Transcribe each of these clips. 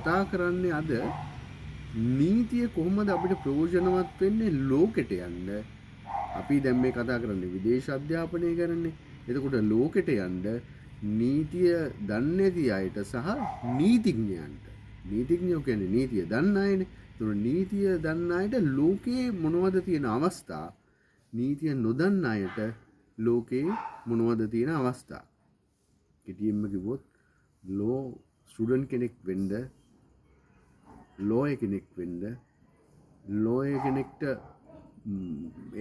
කතා කරන්නේ අද නීතිය කොහොමද අපිට ප්‍රයෝජනවත් වෙන්නේ ලෝකෙට යන්න. අපි දැන් මේ කතා කරන්නේ විදේශ අධ්‍යාපනය ගැනනේ. එතකොට ලෝකෙට යන්න නීතිය දන්නේ නැති අයට සහ නීතිඥයන්ට. නීතිඥයෝ කියන්නේ නීතිය දන්න අයනේ. ඒතකොට නීතිය දන්න අයට ලෝකේ මොනවද තියෙන අවස්ථා, නීතිය නොදන්න අයට ලෝකේ මොනවද තියෙන අවස්ථා. කෙටියෙන්ම කිව්වොත් ලෝ ස්ටුඩන්ට් කෙනෙක් වෙන්න, ලෝය කෙනෙක් වෙන්න, ලෝය කෙනෙක්ට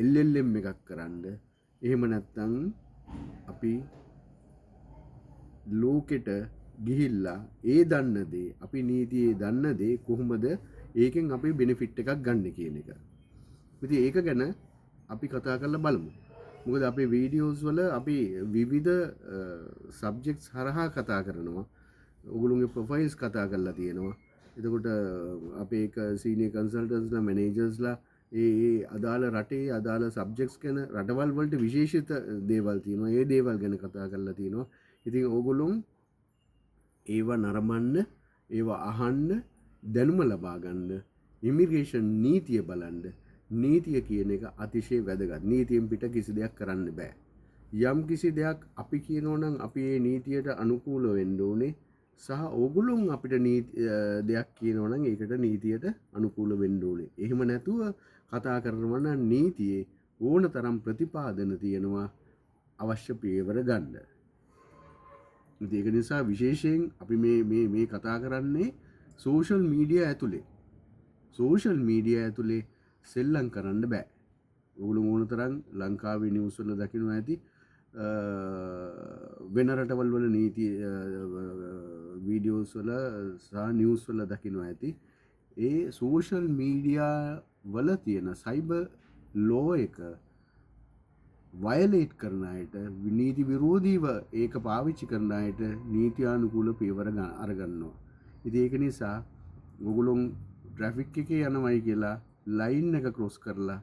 LLM එකක් කරන්න, එහෙම නැත්නම් අපි ලෝකෙට ගිහිල්ලා ඒ දන්න දේ, අපි නීතියේ දන්න දේ කොහොමද ඒකෙන් අපි බෙනිෆිට් එකක් ගන්න කියන එක. ඉතින් ඒක ගැන අපි කතා කරලා බලමු. මොකද අපේ වීඩියෝස් වල අපි විවිධ සබ්ජෙක්ට්ස් හරහා කතා කරනවා. ඔගොල්ලෝගේ ප්‍රොෆයිල්ස් කතා කරලා තියෙනවා. එතකොට අපේ එක සීනියර් කන්සල්ටන්ට්ස්ලා, මැනේජර්ස්ලා ඒ අදාළ රටේ අදාළ සබ්ජෙක්ට්ස් ගැන, රටවල් වලට විශේෂිත දේවල් තියෙනවා. ඒ දේවල් ගැන කතා කරලා තියෙනවා. ඉතින් ඕගොල්ලෝ ඒවා නරඹන්න, ඒවා අහන්න, දැනුම ලබා ගන්න, ඉමිග්‍රේෂන් නීතිය බලන්න. නීතිය කියන එක අතිශය වැදගත්. නීතියෙන් පිට කිසි දෙයක් කරන්න බෑ. යම් කිසි දෙයක් අපි කියනවා නම් අපි ඒ නීතියට අනුකූල වෙන්න ඕනේ, සහ ඕගොල්ලෝ අපිට දෙයක් කියනවා නම් ඒකට නීතියට අනුකූල වෙන්න ඕනේ. එහෙම නැතුව කතා කරනවා නම් නීතියේ ඕන තරම් ප්‍රතිපාදන තියෙනවා අවශ්‍ය පියවර ගන්න. ඒක නිසා විශේෂයෙන් අපි මේ කතා කරන්නේ සෝෂල් මීඩියා ඇතුලේ. සෝෂල් මීඩියා ඇතුලේ සෙල්ලම් කරන්න බෑ. ඔගොල්ලෝ ඕන තරම් ලංකාවේ නිවුස් වල දකින්න ඇති වෙන රටවල් වල නීති වීඩියෝස් වල සහ නිවුස් වල දකින්න ඇති ඒ සෝෂල් මීඩියා වල තියෙන සයිබර් ලෝ එක වයලේට් කරන අයට, නීති විරෝධීව ඒක පාවිච්චි කරන අයට නීතියානුකූල පියවර අරගන්නවා. ඉතින් ඒක නිසා ඔගොල්ලෝ ට්‍රැෆික් එකේ යනවයි කියලා ලයින් එක ක්‍රොස් කරලා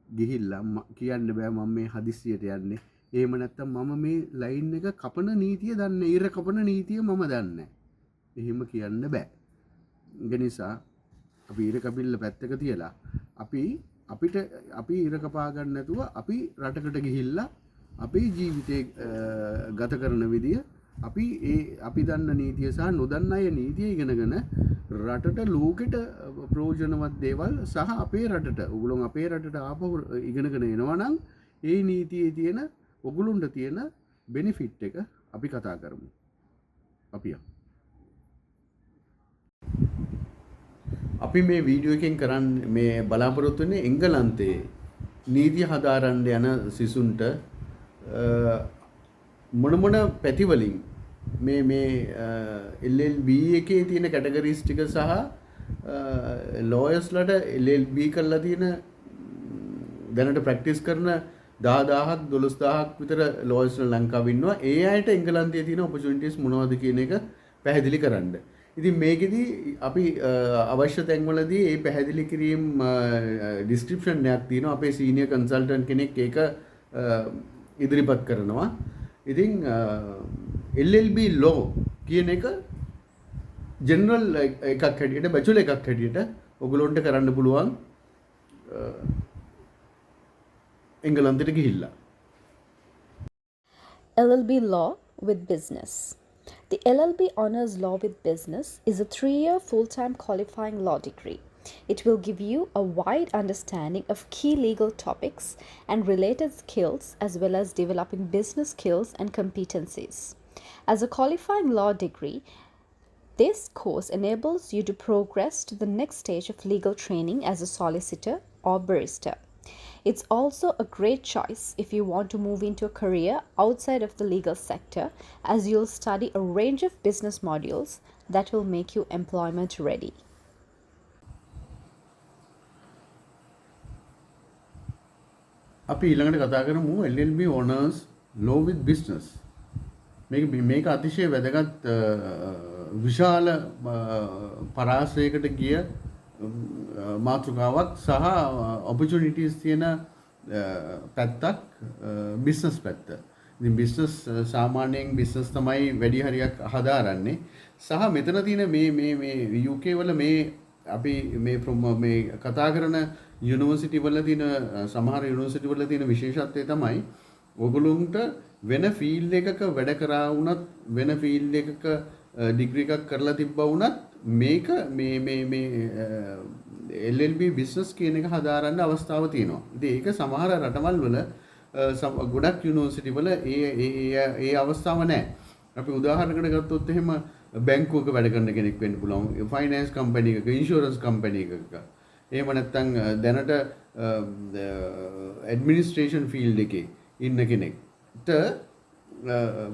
ගිහිල්ලා කියන්න බෑ මම මේ හදිස්සියට යන්නේ. එහෙම නැත්තම් මම මේ ලයින් එක කපන නීතිය දන්නේ, ඉර කපන නීතිය මම දන්නේ. එහෙම කියන්න බෑ. ඒ නිසා අපි ඉර කපිල්ල පැත්තක තියලා අපි ඉර කපා ගන්න නැතුව අපි රටකට ගිහිල්ලා අපේ ජීවිතේ ගත කරන විදිය අපි දන්න නීතිය සහ නොදන්න අය නීතිය ඉගෙනගෙන රටට ලෝකෙට ප්‍රයෝජනවත් දේවල් සහ අපේ රටට ඔගොල්ලෝ අපේ රටට ආපහු ඉගෙනගෙන එනවා නම් ඒ නීතියේ තියෙන ඔගොල්ලොන්ට තියෙන බෙනිෆිට් එක අපි කතා කරමු. අපි මේ වීඩියෝ එකෙන් කරන්නේ මේ බලාපොරොත්තු වෙන්නේ එංගලන්තයේ නීතිය හදාරන්න යන සිසුන්ට මොන පැති වලින් මේ LLB එකේ තියෙන කැටගරිස් ටික සහ ලෝයර්ස්ලට LLB කරලා තියෙන දැනට ප්‍රැක්ටිස් කරන 10000ක් 12000ක් විතර ලෝයර්ස්ලා ලංකාවේ ඉන්නවා. ඒ අයට එංගලන්තයේ තියෙන ඔපචුනිටිස් මොනවද කියන එක පැහැදිලි කරන්න. ඉතින් මේකෙදි අපි අවශ්‍ය තැන්වලදී මේ පැහැදිලි කිරීම ඩිස්ක්‍රිප්ෂන් එකක් තියෙනවා. අපේ සීනියර් කන්සල්ටන්ට් කෙනෙක් ඒක ඉදිරිපත් කරනවා. ඉතින් LLB law කියන එක ජෙනරල් එකක් හැටියට, බැචලර් එකක් හැටියට ඔයගොල්ලන්ට කරන්න පුළුවන් එංගලන්තයට ගිහිල්ලා. LLB Law with Business. The LLB Honours Law with Business is a 3-year full-time qualifying law degree. It will give you a wide understanding of key legal topics and related skills, as well as developing business skills and competencies. As a qualifying law degree, this course enables you to progress to the next stage of legal training as a solicitor or barrister. It's also a great choice if you want to move into a career outside of the legal sector, as you'll study a range of business modules that will make you employment ready. අපි ඊළඟට කතා කරමු LLB Honours Law with Business. මේක අතිශය වැදගත් විශාල පරාසයකට ගිය මාතෘකාවක් සහ ඔපචුනිටිස් තියෙන පැත්තක් බිස්නස් පැත්ත. ඉතින් බිස්නස් සාමාන්‍යයෙන් බිස්නස් තමයි වැඩි හරියක් හදාරන්නේ. සහ මෙතන තියෙන මේ UK වල මේ අපි මේ කතා කරන යුනිවර්සිටි වල තියෙන සමහර යුනිවර්සිටි වල තියෙන විශේෂත්වය තමයි ඔයගොල්ලන්ට වෙන ෆීල්ඩ් එකක වැඩ කරා වුණත් වෙන ෆීල්ඩ් එකක ඩිග්‍රී එකක් කරලා තිබ්බා වුණත් මේක මේ LLB බිස්නස් කියන එක හදාරන්න අවස්ථාව තියෙනවා. ඉතින් ඒක සමහර රටවල් වල ගොඩක් යුනිවර්සිටි වල ඒ අවස්ථාව නැහැ. අපි උදාහරණයකට ගත්තොත් එහෙම බැංකුවක වැඩ කරන කෙනෙක් වෙන්න පුළුවන්, ෆයිනෑන්ස් කම්පැනි එකක, ඉන්ෂුරන්ස් කම්පැනි එකක. එහෙම නැත්නම් දැනට ඇඩ්මිනිස්ට්‍රේෂන් ෆීල්ඩ් එකේ ඉන්න කෙනෙක්ට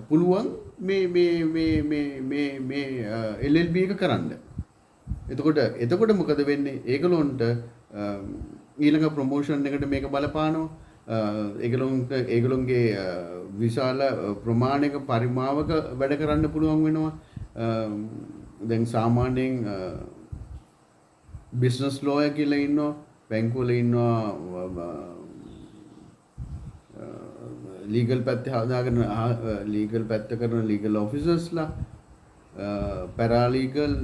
පුළුවන් මේ LLB එක කරන්න. එතකොට මොකද වෙන්නේ? ඒගොල්ලොන්ට ඊළඟ ප්‍රොමෝෂන් එකට මේක බලපානවා. ඒගොල්ලොන්ගේ විශාල ප්‍රමාණයක පරිමාවක වැඩ කරන්න පුළුවන් වෙනවා. දැන් සාමාන්‍යයෙන් බිස්නස් ලෝයර් කියලා ඉන්නවා, බැංකුවල ඉන්නවා, ලීගල් පැත්තේ හදාගෙන ලීගල් පැත්ත කරන ලීගල් ඔෆිසර්ස්ලා, paralegal,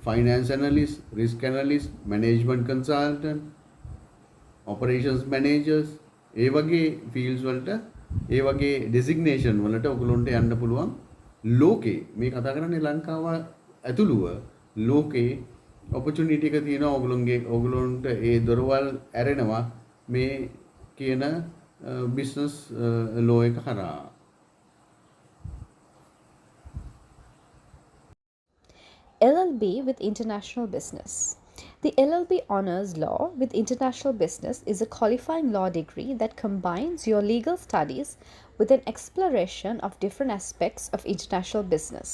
finance analyst, risk analyst, management consultant, operations managers, ඒ වගේ ෆීල්ඩ්ස් වලට ඒ වගේ ඩෙසිග්නේෂන් වලට ඔයගොල්ලන්ට යන්න පුළුවන්. ලෝකේ මේ කතා කරන්නේ ලංකාව ඇතුළුව ලෝකේ ඔපචුනිටි එක තියෙනවා. ඔයගොල්ලන්ට ඒ දොරවල් ඇරෙනවා මේ කියන බිස්නස් ලෝ එක හරහා. LLB with international business. The LLB Honours Law with International Business is a qualifying law degree that combines your legal studies with an exploration of different aspects of international business.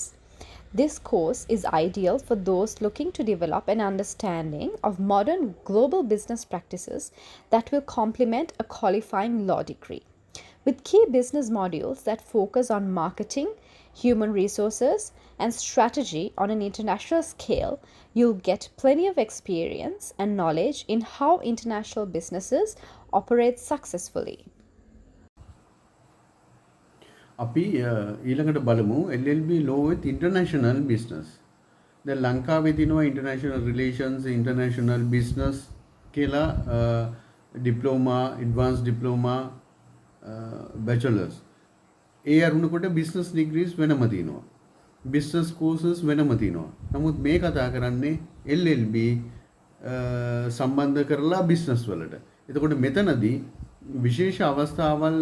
This course is ideal for those looking to develop an understanding of modern global business practices that will complement a qualifying law degree. With key business modules that focus on marketing, human resources, and strategy on an international scale, you'll get plenty of experience and knowledge in how international businesses operate successfully. අපි ඊළඟට බලමු LLB law with international business. දැන් ලංකාවේ තියෙනවා international relations, international business කියලා diploma, advance diploma, bachelor's. ඒ අරුණකොට business degrees වෙනම තියෙනවා. business courses වෙනම තියෙනවා. නමුත් මේ කතා කරන්නේ LLB සම්බන්ධ කරලා business වලට. එතකොට මෙතනදී විශේෂ අවස්ථාවල්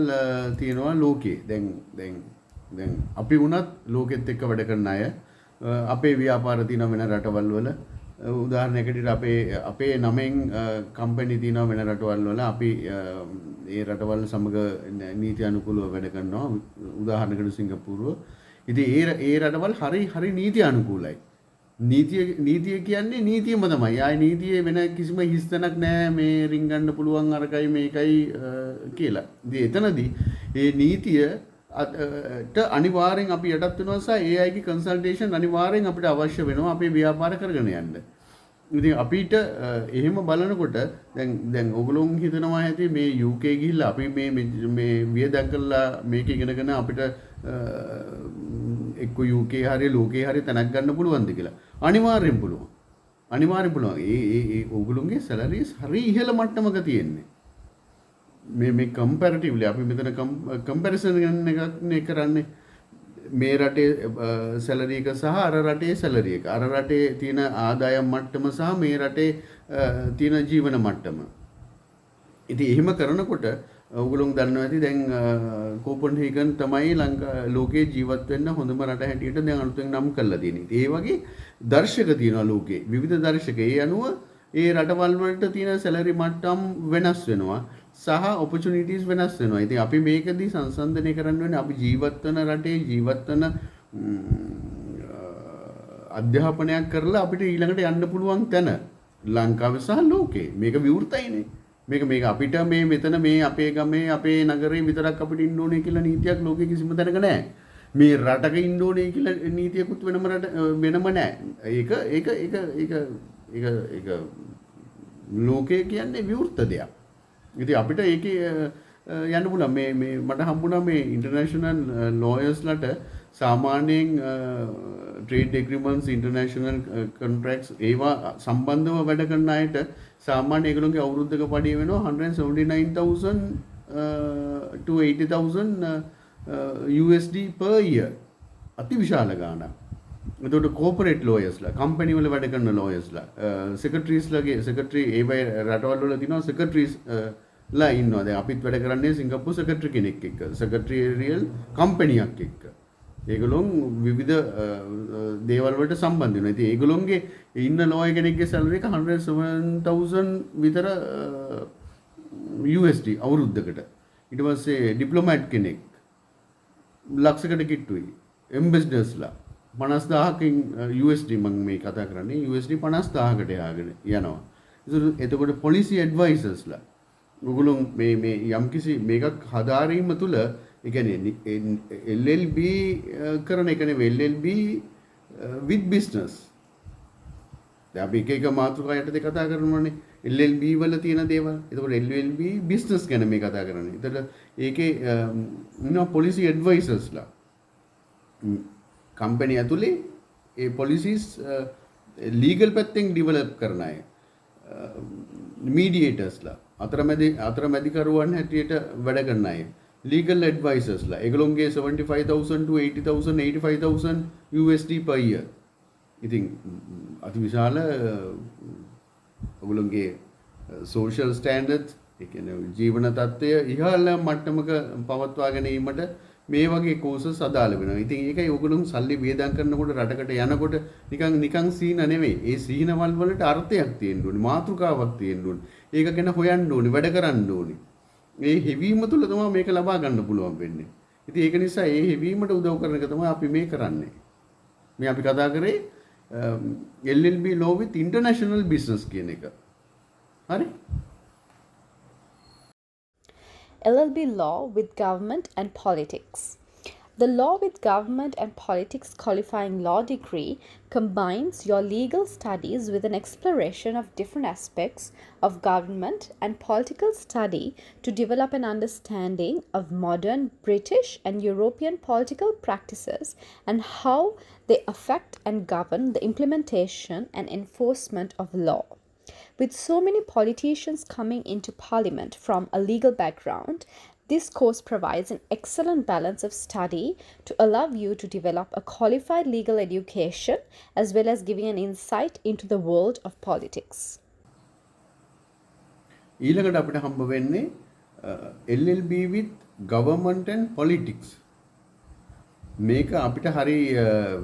තියෙනවා ලෝකේ. දැන් අපි වුණත් ලෝකෙත් එක්ක වැඩ කරන අය අපේ ව්‍යාපාර තියෙනවා වෙන රටවල් වල. උදාහරණයකට අපේ නමෙන් කම්පැනි තියෙනවා වෙන රටවල් වල. අපි ඒ රටවල් සමග නීති අනුකූලව වැඩ කරනවා. උදාහරණයකට සිංගප්පූරුව. ඉතින් ඒ රටවල් හරි නීති අනුකූලයි. නීතිය කියන්නේ නීතියම තමයි. ආයි නීතියේ වෙන කිසිම හිස්තැනක් නැහැ මේ රින්ගන්න පුළුවන් අරකයි මේකයි කියලා. ඉතින් එතනදී මේ නීතියට අනිවාර්යෙන් අපි යටත් වෙනවා සහ ඒ අයගේ කන්සල්ටේෂන් අනිවාර්යෙන් අපිට අවශ්‍ය වෙනවා අපේ ව්‍යාපාර කරගෙන යන්න. ඉතින් අපිට එහෙම බලනකොට දැන් ඔයගොල්ලෝ හිතනවා ඇති මේ UK ගිහිල්ලා අපි මේ වියදම් කරලා මේක ඉගෙනගෙන අපිට එක්ක UK හරි ලෝකේ හරි තැනක් ගන්න පුළුවන්ද කියලා. අනිවාර්යෙන් පුළුවන්. ඒ ඔයගොල්ලෝගේ සැලරිස් හරි ඉහළ මට්ටමක තියෙන්නේ. මේ කම්පැරටිව්ලි අපි මෙතන කම්පැරිසන් එකක් නේ කරන්නේ. මේ රටේ සැලරි එක සහ අර රටේ සැලරි එක. අර රටේ තියෙන ආදායම් මට්ටම සහ මේ රටේ තියෙන ජීවන මට්ටම. ඉතින් එහෙම කරනකොට ඔයගොල්ලෝ දන්නවා ඇති දැන් කෝපන්හේගන් තමයි ලෝකේ ජීවත් වෙන්න හොඳම රට හැටියට දැන් අලුතෙන් නම් කරලා තියෙන්නේ. ඒ වගේ දර්ශක තියෙනවා ලෝකේ. විවිධ දර්ශක. ඒ අනුව ඒ රටවල් වලට තියෙන සැලරි මට්ටම් වෙනස් වෙනවා. සහ ඔපචුනිටිස් වෙනස් වෙනවා. ඉතින් අපි මේකදී සංසන්දනය කරන්න වෙන්නේ අපි ජීවත් වෙන රටේ ජීවත් වෙන අධ්‍යාපනයක් කරලා අපිට ඊළඟට යන්න පුළුවන් තැන ලංකාවේ සහ ලෝකේ. මේක විවෘතයිනේ. මේක අපිට මේ මෙතන මේ අපේ ගමේ අපේ නගරේ විතරක් අපිට ඉන්න ඕනේ කියලා නීතියක් ලෝකේ කිසිම තැනක නැහැ. මේ රටක ඉන්න ඕනේ කියලා නීතියකුත් වෙනම නැහැ. ඒක ලෝකේ කියන්නේ විවෘත දෙයක්. ඉතින් අපිට ඒකේ යන්න පුළුවන්. මේ මට හම්බුණා මේ ඉන්ටර්නැෂනල් ලෝයර්ස්ලට සාමාන්‍යයෙන් ට්‍රේඩ් එග්‍රීමන්ට්ස් ඉන්ටර්නැෂනල් කොන්ට්‍රැක්ට්ස් ඒවා සම්බන්ධව වැඩ කරන අයට සාමාන්‍ය ඒගොල්ලෝගේ අවුරුද්දක පඩිය වෙනවා 179,000 to 80,000 USD per year. අති විශාල ගාණක්. එතකොට කෝපරේට් ලෝයර්ස්ලා කම්පැනි වල වැඩ කරන ලෝයර්ස්ලා සෙක්‍රටරිස්ලාගේ සෙක්‍රටරි ඒ වගේ රටවල් වල තියෙනවා සෙක්‍රටරිස් ලා ඉන්නවා. දැන් අපිත් වැඩ කරන්නේ සිංගප්පූර් සෙක්‍රටරි කෙනෙක් එක්ක සෙක්‍රටරියල් කම්පැනියක් එක්ක. ඒගොල්ලොන් විවිධ දේවල් වලට සම්බන්ධ වෙනවා. ඉතින් ඒගොල්ලොන්ගේ ඉන්න ලෝයර් කෙනෙක්ගේ සැලරි එක 107,000 විතර USD අවුරුද්දකට. ඊට පස්සේ ඩිප්ලොමැට් කෙනෙක් ලක්ෂයකට කිට්ටුයි. එම්බැසිඩර්ස්ලා 50,000කින් USD මම මේ කතා කරන්නේ USD 50,000කට යනවා. එතකොට පොලිසි ඇඩ්වයිසර්ස්ලා ඔගොල්ලෝ මේ යම්කිසි මේකක් හදාරීම තුළ ඒ කියන්නේ LLB කරන එක නෙවෙයි LLB with business. දැන් අපි එක මාතෘකා යටතේ කතා කරනවානේ LLB වල තියෙන දේවල්. එතකොට LLB business ගැන මේ කතා කරන්නේ. එතකොට ඒකේ ඉන්නවා පොලිසි ඇඩ්වයිසර්ස්ලා. කම්පැනි ඇතුලේ ඒ පොලිසිස් ලීගල් පැත්තෙන් ඩිවෙලොප් කරන අය. මීඩියේටර්ස්ලා අතරමැදිකරුවන් හැටියට වැඩ කරන අය. ලීගල් ඇඩ්වයිසර්ස්ලා ඒගොල්ලොන්ගේ 75,000 to 80,000 85,000 USD per year. ඉතින් අති විශාල ඔගොල්ලොන්ගේ සෝෂල් ස්ටෑන්ඩඩ්ස් ඒ කියන්නේ ජීවන තත්ත්වය ඉහළ මට්ටමක පවත්වා ගැනීමට මේ වගේ කෝසස් අදාළ වෙනවා. ඉතින් ඒකයි ඔයගොල්ලෝ සල්ලි වේදම් කරනකොට රටකට යනකොට නිකන් සීන නෙවෙයි. ඒ සීනවල් වලට අර්ථයක් තියෙන්න ඕනේ. මාතෘකාවක් තියෙන්න ඕනේ. ඒක ගැන හොයන්න ඕනේ, වැඩ කරන්න ඕනේ. මේ හෙවීම තුළ තමයි මේක ලබා ගන්න පුළුවන් වෙන්නේ. ඉතින් ඒක නිසා මේ හෙවීමට උදව් කරන එක තමයි අපි මේ කරන්නේ. මේ අපි කතා කරේ LLB law with international business කියන එක. හරි? LLB law with government and politics. The law with government and politics qualifying law degree combines your legal studies with an exploration of different aspects of government and political study to develop an understanding of modern British and European political practices and how they affect and govern the implementation and enforcement of law. With so many politicians coming into Parliament from a legal background, this course provides an excellent balance of study to allow you to develop a qualified legal education as well as giving an insight into the world of politics. ඊළඟට අපිට හම්බ වෙන්නේ LLB with government and politics. මේක අපිට හරි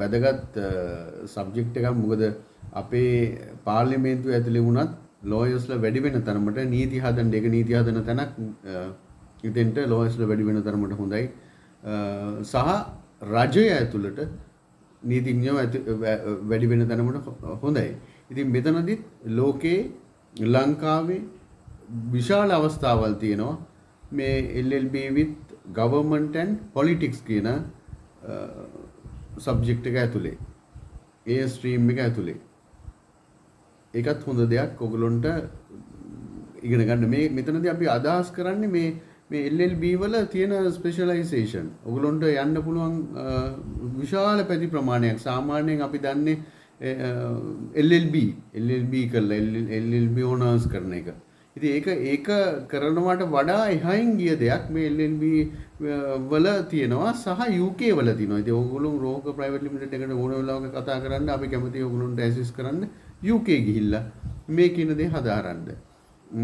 වැදගත් subject එකක්. මොකද අපේ පාර්ලිමේන්තුව ඇතුලේ වුණත් ලෝයර්ස්ලා වැඩි වෙන තරමට නීති හදන්න ඒක නීති හදන තැනක් ඉතින්ට ලෝයර්ස්ලා වැඩි වෙන තරමට හොඳයි. සහ රජය ඇතුළට නීතිඥයෝ වැඩි වෙන තරමට හොඳයි. ඉතින් මෙතනදිත් ලෝකේ ලංකාවේ විශාල අවස්ථාවල් තියෙනවා මේ LLB with government and politics කියන සබ්ජෙක්ට් එක ඇතුලේ. ඒ ස්ට්‍රීම් එක ඇතුලේ. ඒකත් හොඳ දෙයක් ඔයගලොන්ට ඉගෙන ගන්න. මේ මෙතනදී අපි අදහස් කරන්නේ මේ LLB වල තියෙන ස්පෙෂලායිසේෂන්. ඔයගලොන්ට යන්න පුළුවන් විශාල පැති ප්‍රමාණයක්. සාමාන්‍යයෙන් අපි දන්නේ LLB කරලා LLB ඕනර්ස් කරන එක. ඉතින් ඒක කරනවට වඩා එහයින් ගිය දෙයක් මේ LLB වල තියෙනවා සහ UK වල තියෙනවා. ඉතින් ඕගොල්ලෝ රෝක ප්‍රයිවට් ලිමිටඩ් එකට ඕන වෙලාවක කතා කරන්න අපි කැමතියි ඕගොල්ලොන්ට ඇසිස් කරන්න UK ගිහිල්ලා මේ කියන දේ හදාරන්න.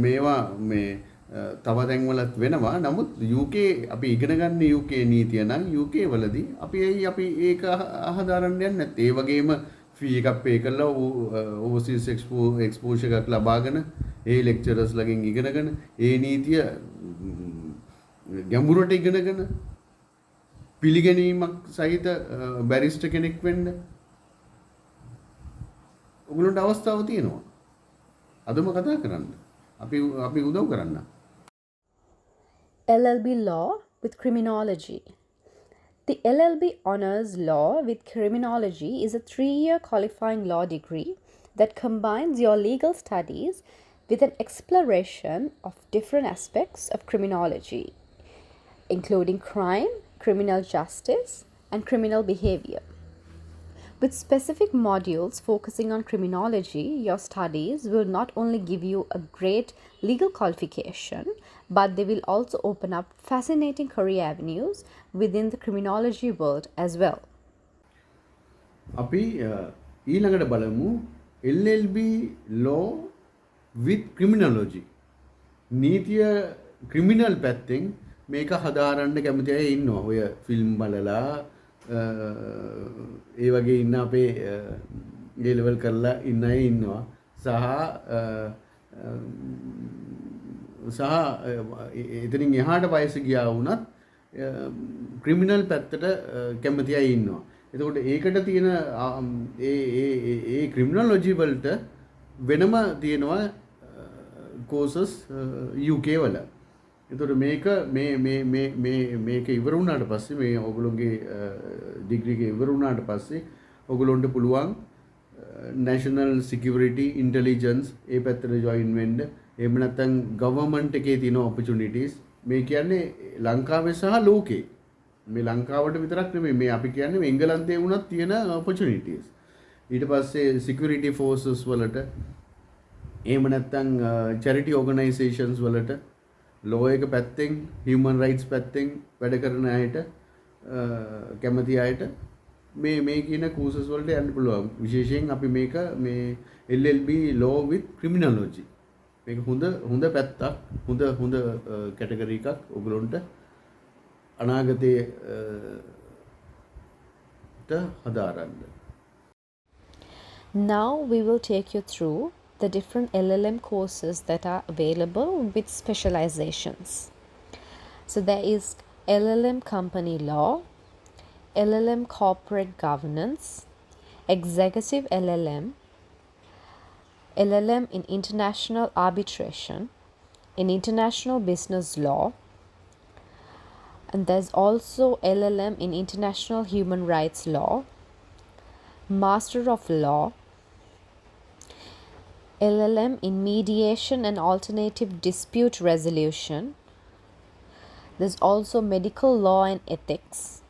මේවා මේ තව තැන්වලත් වෙනවා. නමුත් UK අපි ඉගෙන ගන්න UK නීතිය නම් UK වලදී අපි ඒක හදාරන්න යන්නේ නැත්තේ. ඒ වගේම ෆී එකක් පේ කරලා ඕවර්සීස් එක්ස්පෝෂර් එකක් ලබාගෙන ඒ ලෙක්චරර්ස් ළඟින් ඉගෙනගෙන ඒ නීතිය ගැඹුරට ඉගෙනගෙන පිළිගැනීමක් සහිත බැරිස්ටර් කෙනෙක් වෙන්න ඔයගොල්ලන්ට අවස්ථාව තියෙනවා. අදම කතා කරන්න. අපි උදව් කරන්න. LLB law with criminology. The LLB Honours Law with Criminology is a 3-year qualifying law degree that combines your legal studies with an exploration of different aspects of criminology. including crime, criminal justice, and criminal behavior. With specific modules focusing on criminology, your studies will not only give you a great legal qualification, but they will also open up fascinating career avenues within the criminology world as well. අපි ඊළඟට බලමු LLB law with criminology. නීතිය criminal පැත්තෙන් මේක හදාරන්න කැමති අය ඉන්නවා. ඔය ෆිල්ම් බලලා ඒ වගේ ඉන්න අපේ ඒ ලෙවල් කරලා ඉන්න අය ඉන්නවා. සහ එතනින් එහාට වයස ගියා වුණත් ක්‍රිමිනල් පැත්තට කැමති අය ඉන්නවා. එතකොට ඒකට තියෙන ඒ ක්‍රිමිනොලොජි වලට වෙනම තියෙනවා courses UK වල. එතකොට මේක ඉවර වුණාට පස්සේ මේ ඔයගොල්ලෝගේ ඩිග්‍රී එක ඉවර වුණාට පස්සේ ඔයගොල්ලොන්ට පුළුවන් national security intelligence ඒ පැත්තට join වෙන්න. එහෙම නැත්නම් government එකේ තියෙන opportunities මේ කියන්නේ ලංකාවේ සහ ලෝකේ. මේ ලංකාවට විතරක් නෙමෙයි මේ අපි කියන්නේ මේ එංගලන්තේ වුණත් තියෙන opportunities. ඊට පස්සේ security forces වලට එහෙම නැත්නම් charity organizations වලට law එක පැත්තෙන් human rights පැත්තෙන් වැඩ කරන අයට කැමති අයට මේ කියන courses වලට යන්න පුළුවන්. විශේෂයෙන් අපි මේක මේ LLB law with criminology මේක හොඳ පැත්තක් හොඳ කැටගරි එකක් ඔයගලොන්ට අනාගතයේ හදාරන්න. Now we will take you through the different LLM courses that are available with specializations. So there is LLM company law, LLM corporate governance, executive LLM, LLM in international arbitration, in international business law, and there's also LLM in international human rights law, Master of Law, LLM in mediation and alternative dispute resolution. There's also medical law and ethics.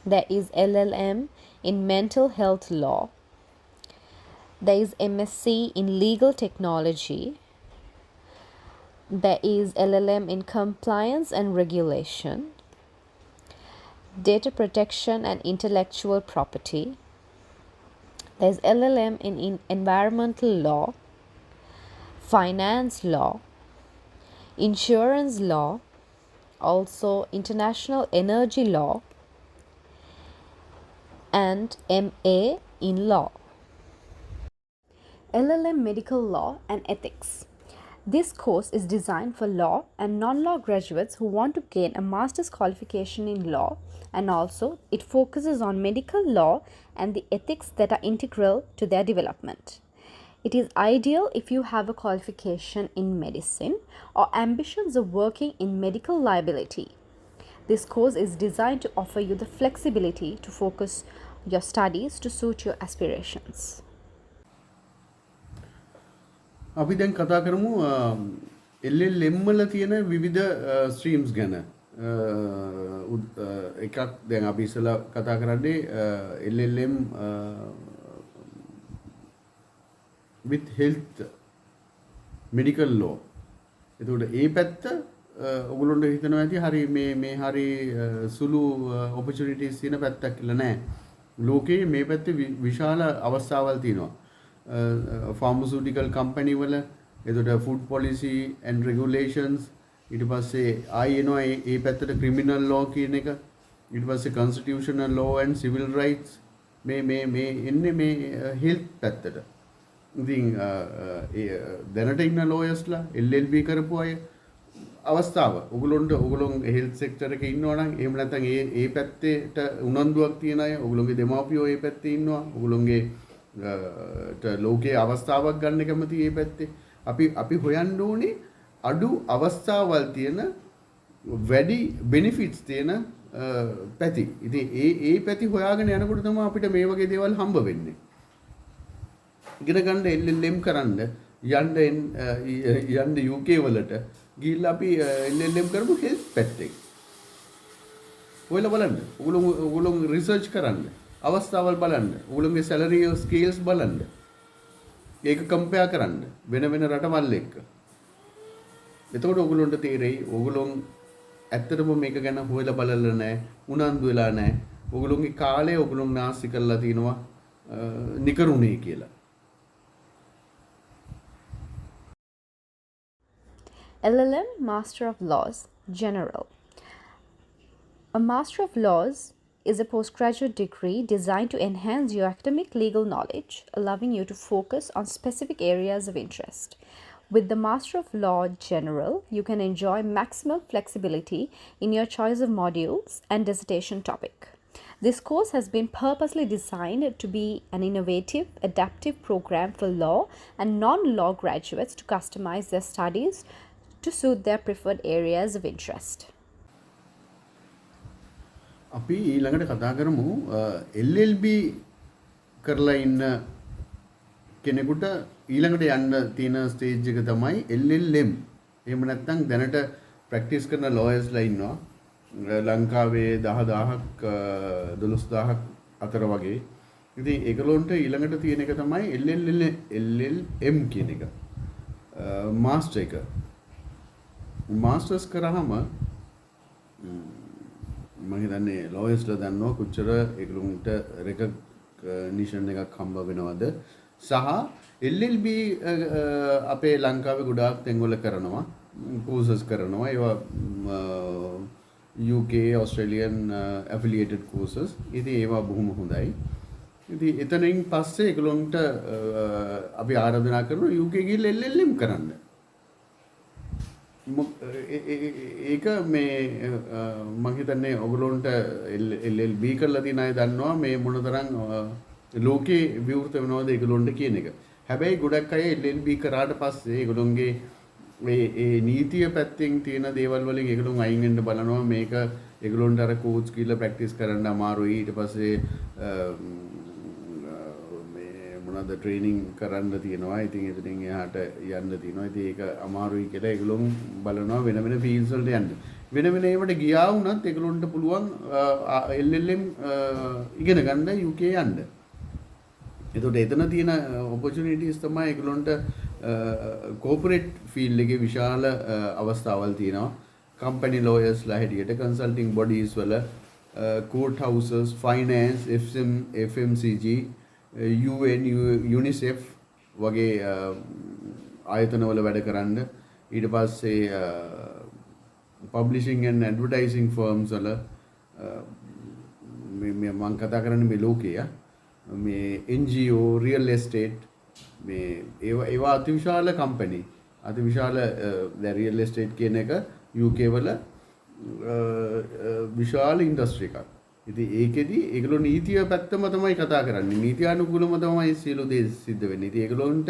There is LLM in mental health law. There is MSc in legal technology. There is LLM in compliance and regulation, data protection and intellectual property. There's LLM in environmental law, finance law, insurance law, also international energy law, and MA in law. LLM medical law and ethics. This course is designed for law and non-law graduates who want to gain a master's qualification in law, and also it focuses on medical law and the ethics that are integral to their development. It is ideal if you have a qualification in medicine or ambitions of working in medical liability. This course is designed to offer you the flexibility to focus your studies to suit your aspirations. අපි දැන් කතා කරමු LLM වල තියෙන විවිධ streams ගැන. එකක් දැන් අපි ඉස්සලා කතා කරන්නේ LLM with health medical law. එතකොට ඒ පැත්ත ඔයගොල්ලොන්ට හිතනවා ඇති හරි මේ හරි සුළු opportunities තියෙන පැත්තක් කියලා නෑ. ලෝකේ මේ පැත්තේ විශාල අවස්ථාවල් තියෙනවා. pharmaceutical company වල එතකොට food policy and regulations ඊට පස්සේ ආයි එනවා ඒ පැත්තට criminal law කියන එක ඊට පස්සේ constitutional law and civil rights මේ එන්නේ මේ health පැත්තට. ඉතින් දැනට ඉන්න lawyers ලා LLB කරපු අය අවස්ථාව ඔයගොල්ලොන් health sector එකේ ඉන්නවා නම් එහෙම නැත්නම් ඒ පැත්තේට උනන්දුවක් තියන අය ඔයගොල්ලෝගේ දෙමාපියෝ ඒ පැත්තේ ඉන්නවා ඔයගොල්ලෝගේ ලෝකයේ අවස්ථාවක් ගන්න කැමති ඒ පැත්තේ අපි හොයන්න ඕනේ අඩු අවස්ථාවල් තියෙන වැඩි benefits තියෙන පැති. ඉතින් ඒ පැති හොයාගෙන යනකොට තමයි අපිට මේ වගේ දේවල් හම්බ වෙන්නේ. ඉගෙන ගන්න LLM කරන්න යන්න UK වලට ගිහිල්ලා අපි LLM කරමු health පැත්තේ. ඔයලා බලන්න. ඔගොල්ලෝ රිසර්ච් කරන්න. අවස්ථාවල් බලන්න. ඔගොල්ලෝගේ සැලරි ස්කේල්ස් බලන්න. ඒක කම්පෙයාර් කරන්න වෙන වෙන රටවල් එක්ක. එතකොට ඔගොල්ලන්ට තේරෙයි ඔගොල්ලෝ ඇත්තටම මේක ගැන හොයලා බලලා නැහැ, උනන්දු වෙලා නැහැ. ඔගොල්ලෝගේ කාලය ඔගොල්ලෝ නාස්ති කරලා තිනවා නිකරුණේ කියලා. LLM Master of Laws General. A Master of Laws is a postgraduate degree designed to enhance your academic legal knowledge, allowing you to focus on specific areas of interest. With the Master of Law General, you can enjoy maximum flexibility in your choice of modules and dissertation topic. This course has been purposely designed to be an innovative, adaptive program for law and non-law graduates to customize their studies to suit their preferred areas of interest. අපි ඊළඟට කතා කරමු LLB කරලා ඉන්න කෙනෙකුට ඊළඟට යන්න තියෙන ස්ටේජ් එක තමයි LLM. එහෙම නැත්නම් දැනට ප්‍රැක්ටිස් කරන ලෝයර්ස්ලා ඉන්නවා. ලංකාවේ 10000ක් 12000ක් අතර වගේ. ඉතින් ඒගොල්ලන්ට ඊළඟට තියෙන එක තමයි LLM කියන එක. මාස්ටර් එක. මාස්ටර්ස් කරාම මම හිතන්නේ ලෝයර්ස්ලා දන්නවා කොච්චර ඒගොල්ලන්ට රෙකග්නිෂන් එකක් හම්බ වෙනවද සහ LLB අපේ ලංකාවේ ගොඩාක් තැන්වල කරනවා කෝසස් කරනවා ඒවා UK Australian affiliated courses ඉතින් ඒවා බොහොම හොඳයි ඉතින් එතනින් පස්සේ ඒගොල්ලන්ට අපි ආරාධනා කරනවා UK ගිහින් LLM කරන්න ඒක මේ මම හිතන්නේ ඔයගොල්ලන්ට LLB කරලා තියෙන අය දන්නවා මේ මොනතරම් ලෝකේ විවෘත වෙනවද ඒගොල්ලන්ට කියන එක. හැබැයි ගොඩක් අය LLB කරාට පස්සේ ඒගොල්ලන්ගේ මේ නීතිය පැත්තෙන් තියෙන දේවල් වලින් ඒගොල්ලන් අයින් වෙන්න බලනවා මේක ඒගොල්ලන්ට අර කෝච් කියලා ප්‍රැක්ටිස් කරන්න අමාරුයි ඊට පස්සේ මොනවාද ට්‍රේනින් කරන්න තියෙනවා. ඉතින් එතනින් එහාට යන්න තියෙනවා. ඉතින් ඒක අමාරුයි කියලා ඒගොල්ලෝ බලනවා වෙන වෙන ෆීල්ඩ්ස් වලට යන්න. වෙන වෙන ඒවට ගියා වුණත් ඒගොල්ලන්ට පුළුවන් LLM ඉගෙන ගන්න UK යන්න. එතකොට එතන තියෙන ඔපචුනිටිස් තමයි ඒගොල්ලන්ට කෝපරේට් ෆීල්ඩ් එකේ විශාල අවස්ථාවල් තියෙනවා. කම්පැනි ලෝයර්ස්ලා හැටියට කන්සල්ටිං බොඩීස් වල court houses, finance, FMCG UN UNICEF වගේ ආයතනවල වැඩ කරන්න ඊට පස්සේ publishing and advertising firms වල මේ මම කතා කරන්නේ මේ ලෝකයේ මේ NGO real estate මේ ඒවා අතිවිශාල කම්පැනි අතිවිශාල දැන් real estate කියන එක UK වල විශාල ඉන්ඩස්ට්‍රි එකක්. ඉතින් ඒකෙදි ඒගොල්ලෝ නීතිය පැත්තම තමයි කතා කරන්නේ. නීතියානුකූලව තමයි සියලු දේ සිද්ධ වෙන්නේ. ඉතින් ඒගොල්ලොන්ට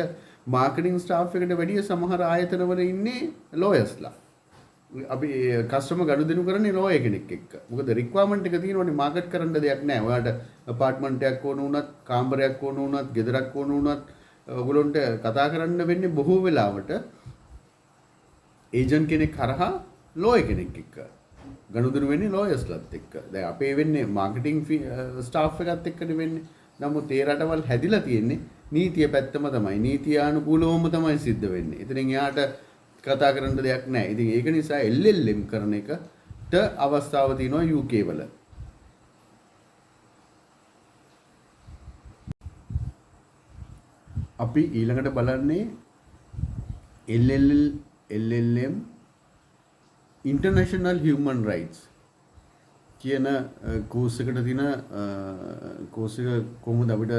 මාකටිං ස්ටාෆ් එකට වැඩිය සමහර ආයතනවල ඉන්නේ ලෝයර්ස්ලා. අපි කස්ටමර් ගනුදෙනු කරන්නේ ලෝයර් කෙනෙක් එක්ක. මොකද රික්වයර්මන්ට් එක තියෙනවනේ මාකට් කරන්න දෙයක් නැහැ. ඔයාලට අපාර්ට්මන්ට් එකක් ඕන වුණත්, කාමරයක් ඕන වුණත්, ගෙදරක් ඕන වුණත් ඔයගොල්ලොන්ට කතා කරන්න වෙන්නේ බොහෝ වෙලාවට ඒජන්ට් කෙනෙක් හරහා ලෝයර් කෙනෙක් එක්ක. ගනුදෙනු වෙන්නේ ලෝයර්ස්ලාත් එක්ක. දැන් අපේ වෙන්නේ මාකටිං ස්ටාෆ් එකත් එක්කනේ වෙන්නේ. නමුත් ඒ රටවල් හැදිලා තියෙන්නේ නීතිය පැත්තම තමයි. නීතියානුකූලවම තමයි සිද්ධ වෙන්නේ. එතනින් එහාට කතා කරන්න දෙයක් නැහැ. ඉතින් ඒක නිසා LLM කරන එකට අවස්ථාව තියෙනවා UK වල. අපි ඊළඟට බලන්නේ LLM International Human Rights කියන කෝස් එකට තියෙන කෝස් එක කොහොමද අපිට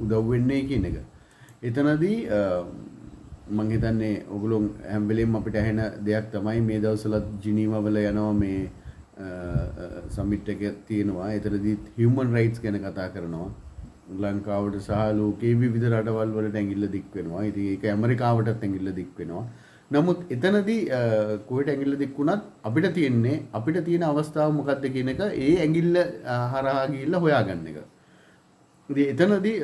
උදව් වෙන්නේ කියන එක. එතනදී මම හිතන්නේ ඔයගොල්ලෝ හැම වෙලෙම අපිට ඇහෙන දෙයක් තමයි මේ දවස්වල ජිනීවා වල යනවා මේ සමිට් එක තියෙනවා. එතනදී human rights ගැන කතා කරනවා. ලංකාවට සහ ලෝකයේ විවිධ රටවල් වලට ඇඟිල්ල දික් වෙනවා. ඉතින් ඒක ඇමරිකාවටත් ඇඟිල්ල දික් වෙනවා. නමුත් එතනදී කොහෙට ඇඟිල්ල දික් වුණත් අපිට තියෙන අවස්ථාව මොකක්ද කියන එක ඒ ඇඟිල්ල හරහා ගිහිල්ලා හොයාගන්න එක. ඉතින් එතනදී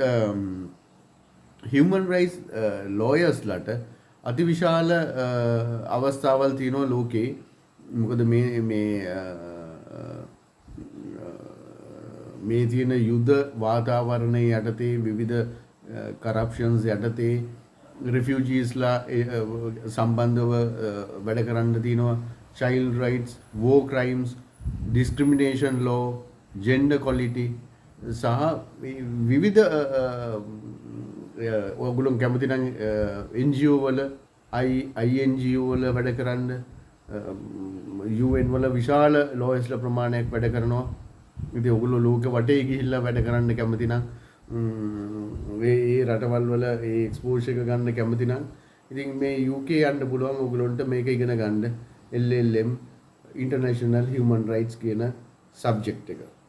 human rights lawyers-ලට අතිවිශාල අවස්ථාවල් තියෙනවා ලෝකේ. මොකද මේ මේ තියෙන යුද වාතාවරණය යටතේ විවිධ කරප්ෂන්ස් යටතේ රිෆියුජීස්ලා සම්බන්ධව වැඩ කරන්න තියෙනවා චයිල්ඩ් රයිට්ස් වෝ ක්‍රයිම්ස් ඩිස්ක්‍රිමිනේෂන් ලෝ ජෙන්ඩර් කොලිටි සහ විවිධ ඔයගොල්ලෝ කැමති නම් NGO වල INGO වල වැඩ කරන්න UN වල විශාල ලෝයස්ලා ප්‍රමාණයක් වැඩ කරනවා. ඉතින් ඔයගොල්ලෝ ලෝක වටේ ගිහිල්ලා වැඩ කරන්න කැමති නම් ඒ රටවල් වල ඒ එක්ස්පෝෂර් එක ගන්න කැමති නම් ඉතින් මේ UK යන්න පුළුවන් ඔයගොල්ලන්ට මේක ඉගෙන ගන්න LLM International Human Rights කියන සබ්ජෙක්ට් එක.